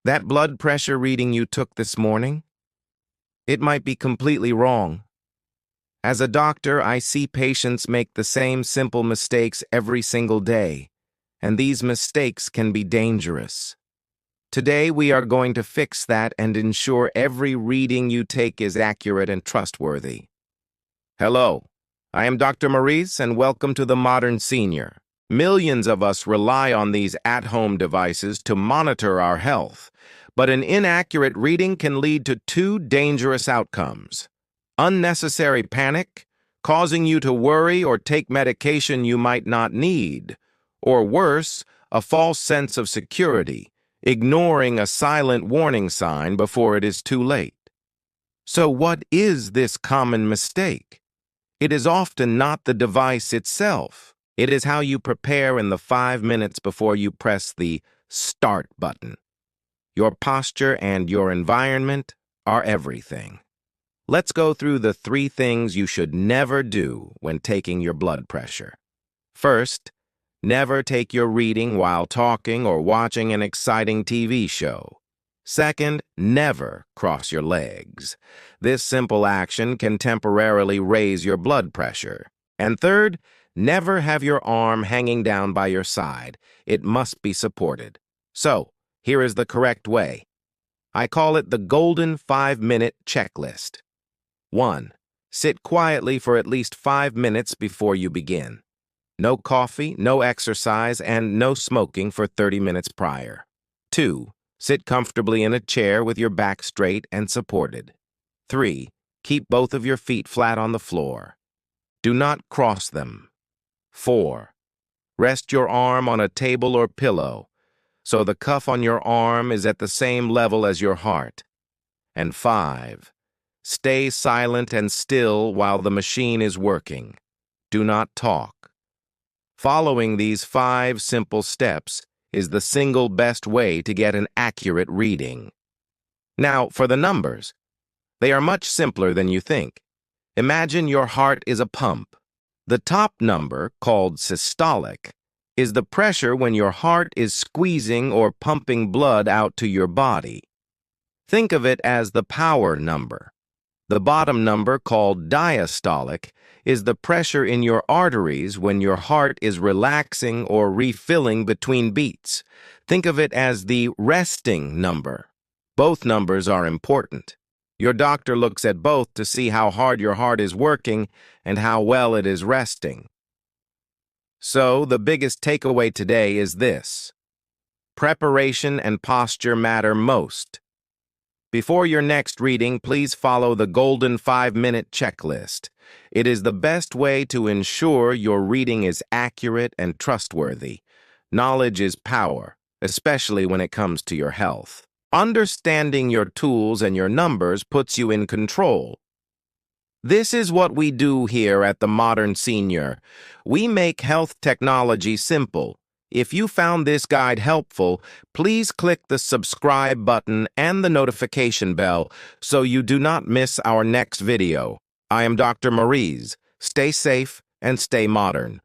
That blood pressure reading you took this morning? It might be completely wrong. As a doctor, I see patients make the same simple mistakes every single day, and these mistakes can be dangerous. Today, we are going to fix that and ensure every reading you take is accurate and trustworthy. Hello, I am Dr. Mariz, and welcome to the Modern Senior. Millions of us rely on these at-home devices to monitor our health, but an inaccurate reading can lead to two dangerous outcomes: unnecessary panic, causing you to worry or take medication you might not need, or worse, a false sense of security, ignoring a silent warning sign before it is too late. So what is this common mistake? It is often not the device itself. It is how you prepare in the 5 minutes before you press the start button. Your posture and your environment are everything. Let's go through the 3 things you should never do when taking your blood pressure. First, never take your reading while talking or watching an exciting TV show. Second, never cross your legs. This simple action can temporarily raise your blood pressure. And third, never have your arm hanging down by your side. It must be supported. So, here is the correct way. I call it the golden 5-minute checklist. 1. Sit quietly for at least 5 minutes before you begin. No coffee, no exercise, and no smoking for 30 minutes prior. 2. Sit comfortably in a chair with your back straight and supported. 3. Keep both of your feet flat on the floor. Do not cross them. 4. Rest your arm on a table or pillow, so the cuff on your arm is at the same level as your heart. And 5. Stay silent and still while the machine is working. Do not talk. Following these 5 simple steps is the single best way to get an accurate reading. Now, for the numbers. They are much simpler than you think. Imagine your heart is a pump. The top number, called systolic, is the pressure when your heart is squeezing or pumping blood out to your body. Think of it as the power number. The bottom number, called diastolic, is the pressure in your arteries when your heart is relaxing or refilling between beats. Think of it as the resting number. Both numbers are important. Your doctor looks at both to see how hard your heart is working and how well it is resting. So, the biggest takeaway today is this: preparation and posture matter most. Before your next reading, please follow the golden 5-minute checklist. It is the best way to ensure your reading is accurate and trustworthy. Knowledge is power, especially when it comes to your health. Understanding your tools and your numbers puts you in control. This is what we do here at the Modern Senior. We make health technology simple. If you found this guide helpful, please click the subscribe button and the notification bell so you do not miss our next video. I am Dr. Mariz. Stay safe and stay modern.